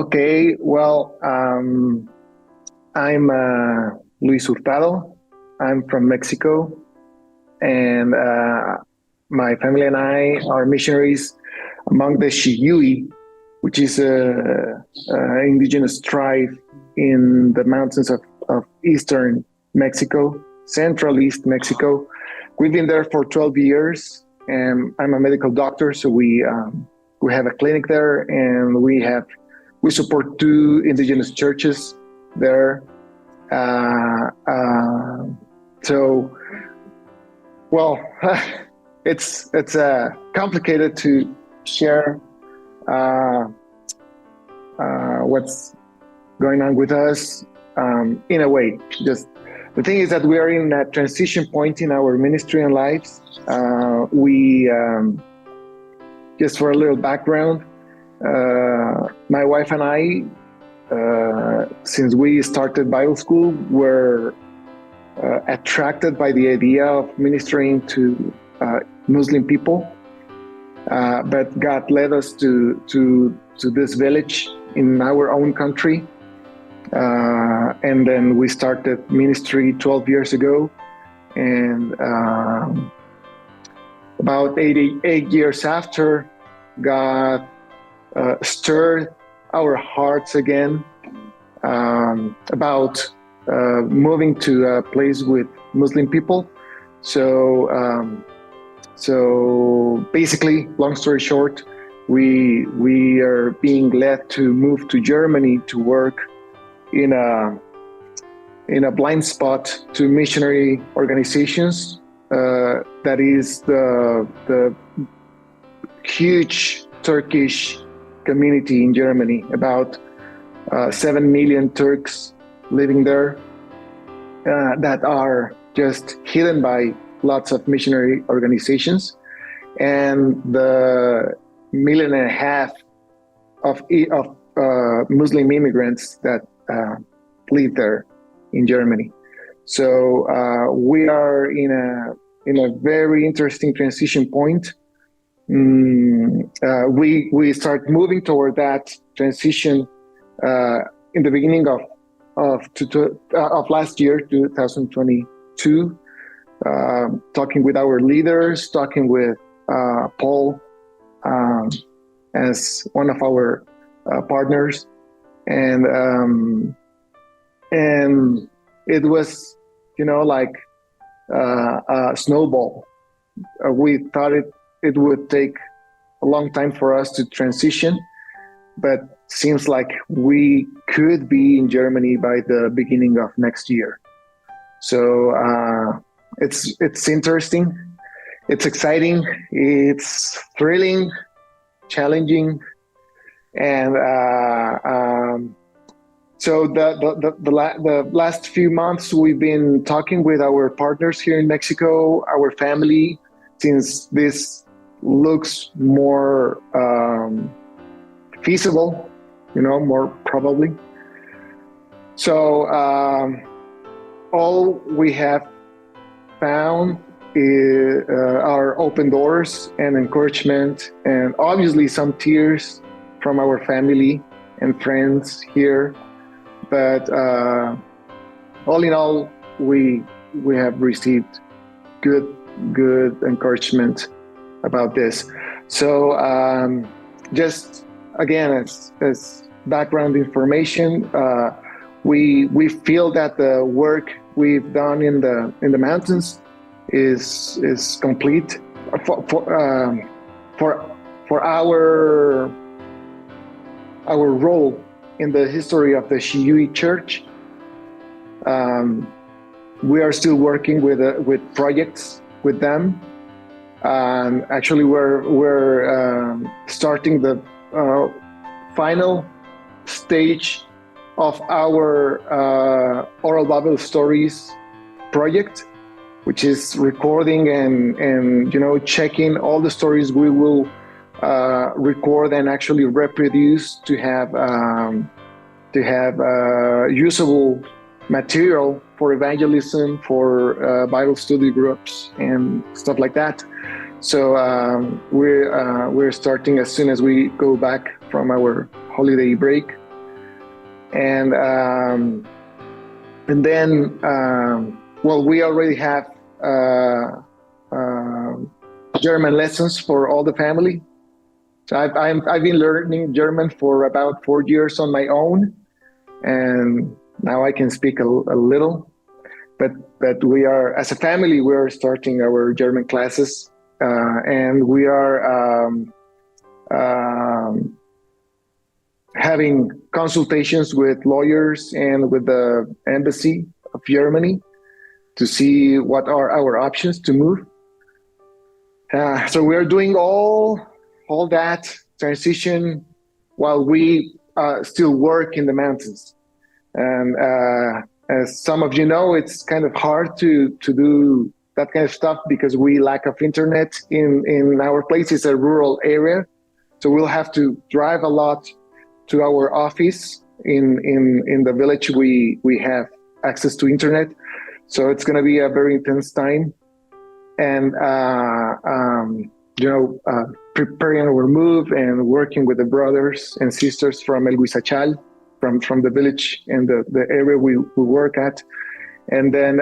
Okay, well, I'm Luis Hurtado. I'm from Mexico, and my family and I are missionaries among the Xiyui, which is a indigenous tribe in the mountains of eastern Mexico, central East Mexico. We've been there for 12 years, and I'm a medical doctor, so we have a clinic there, and we support two indigenous churches there. Uh, uh, so, well, it's complicated to share uh, what's going on with us in a way. Just the thing is that we are in a transition point in our ministry and lives. We just for a little background. My wife and I, since we started Bible school, were attracted by the idea of ministering to Muslim people. But God led us to this village in our own country. And then we started ministry 12 years ago. And about 8 years after, God stirred our hearts again about moving to a place with Muslim people. So basically, long story short, we are being led to move to Germany to work in a blind spot to missionary organizations. That is the huge Turkish community in Germany, about 7 million Turks living there that are just hidden by lots of missionary organizations, and the 1.5 million of Muslim immigrants that live there in Germany. So we are in a very interesting transition point. We start moving toward that transition in the beginning of last year, 2022. Talking with our leaders, talking with Paul as one of our partners, and it was, like a snowball. We thought it would take a long time for us to transition, but seems like we could be in Germany by the beginning of next year. So it's interesting, it's exciting, it's thrilling, challenging, and so the last few months we've been talking with our partners here in Mexico, our family, since this looks more feasible, more probably. So all we have found are open doors and encouragement, and obviously some tears from our family and friends here. But all in all, we have received good encouragement about this. So just again, as background information, we feel that the work we've done in the mountains is complete for our role in the history of the Xiyui Church. We are still working with projects with them. Actually, we're starting the final stage of our oral Bible stories project, which is recording and checking all the stories we will record and actually reproduce to have usable material for evangelism, for Bible study groups and stuff like that. So we're starting as soon as we go back from our holiday break. And then, well, we already have German lessons for all the family. So I've been learning German for about 4 years on my own, and now I can speak a little. But we are, as a family, we are starting our German classes, and we are having consultations with lawyers and with the embassy of Germany to see what are our options to move. So we're doing all that transition while we still work in the mountains. And as some of you know, it's kind of hard to do that kind of stuff because we lack of internet in our place. It's a rural area, so we'll have to drive a lot to our office in the village. We have access to internet, so it's going to be a very intense time. And preparing our move and working with the brothers and sisters from El Huizachal, from the village and the area we work at. And then,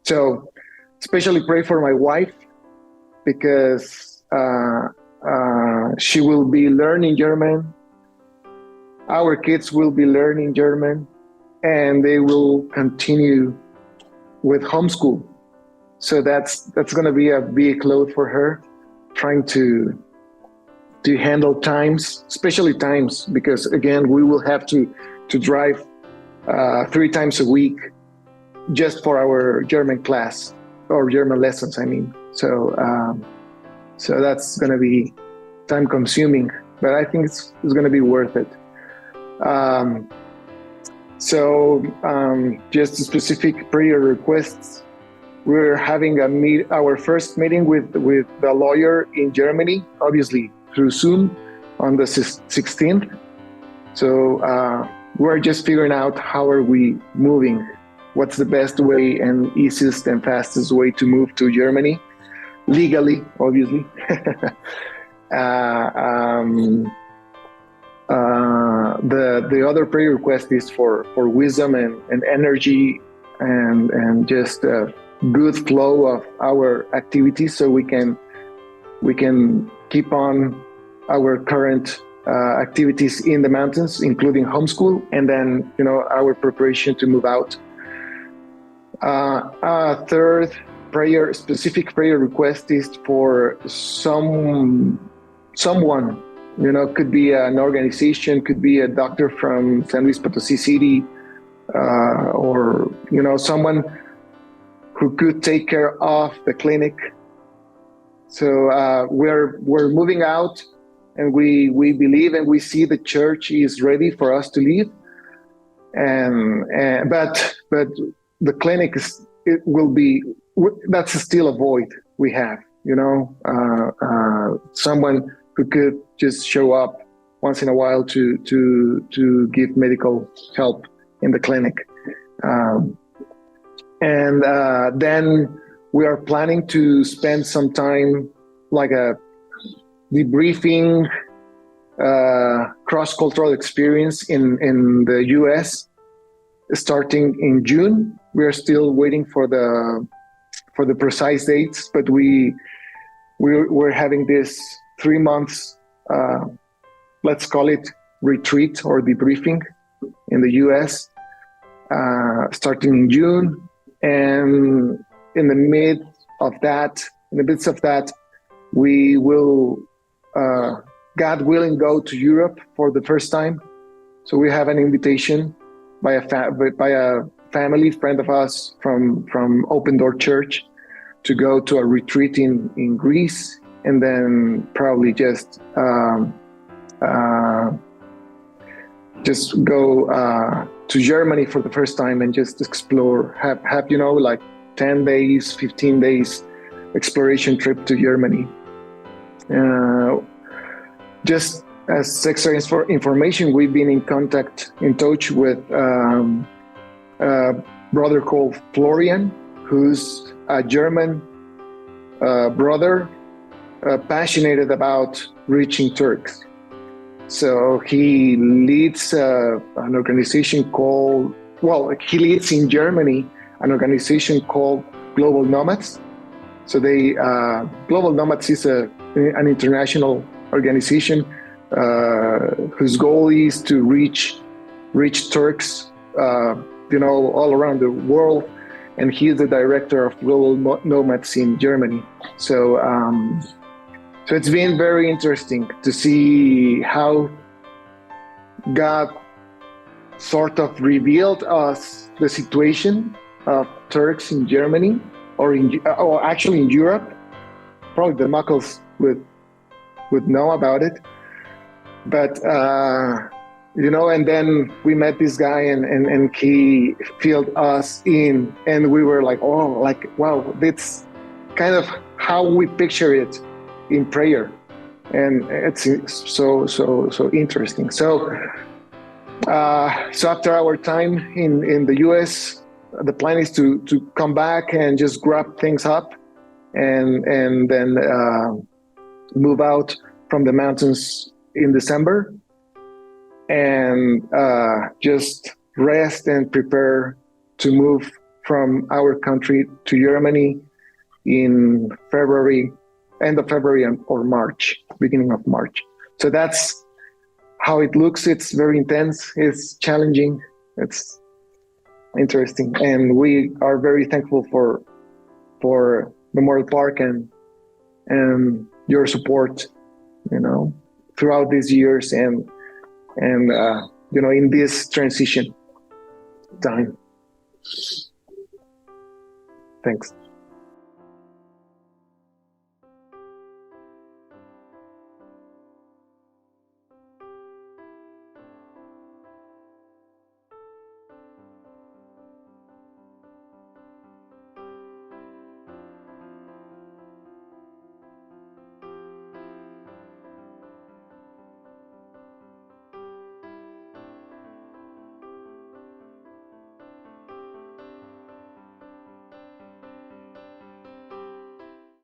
so especially pray for my wife, because she will be learning German. Our kids will be learning German, and they will continue with homeschool. So that's going to be a big load for her, trying to handle times, especially times, because again, we will have to drive 3 times a week just for our German class, or German lessons, I mean. So that's going to be time consuming, but I think it's going to be worth it. Just specific prayer requests. We're having our first meeting with the lawyer in Germany, obviously through Zoom, on the 16th. So we're just figuring out how are we moving, what's the best way and easiest and fastest way to move to Germany, legally, obviously. The other prayer request is for wisdom and energy and just good flow of our activities, so we can keep on our current activities in the mountains, including homeschool, and then our preparation to move out. Third specific prayer request is for someone, could be an organization, could be a doctor from San Luis Potosí City, or someone who could take care of the clinic. So we're moving out, and we believe and we see the church is ready for us to leave. But the clinic that's still a void we have. Someone who could just show up once in a while to give medical help in the clinic. Then we are planning to spend some time, like a debriefing, cross-cultural experience in the US, starting in June. We are still waiting for the precise dates, but we're having this 3 months, let's call it retreat or debriefing in the US, starting in June. And in the midst of that, we will, God willing, go to Europe for the first time. So we have an invitation by a family friend of us from Open Door Church to go to a retreat in Greece, and then probably just go to Germany for the first time and just explore, have like 10 days, 15 days exploration trip to Germany. Just as extra information, we've been in touch with a brother called Florian, who's a German brother, passionate about reaching Turks. So he leads an organization called, well, he leads in Germany an organization called Global Nomads. So they, Global Nomads is an international organization whose goal is to reach Turks, all around the world. And he is the director of Global Nomads in Germany. So, so it's been very interesting to see how God sort of revealed us the situation of Turks in Germany, or actually in Europe. Probably the Muckles would know about it, but and then we met this guy, and he filled us in, and we were like, oh, like, wow, that's kind of how we picture it in prayer, and it's so interesting. So after our time in the US, the plan is to come back and just grab things up, and then move out from the mountains in December, and just rest and prepare to move from our country to Germany in February, end of February or March, beginning of March. So that's how it looks. It's very intense. It's challenging. It's interesting, and we are very thankful for Memorial Park and your support, throughout these years, and in this transition time. Thanks.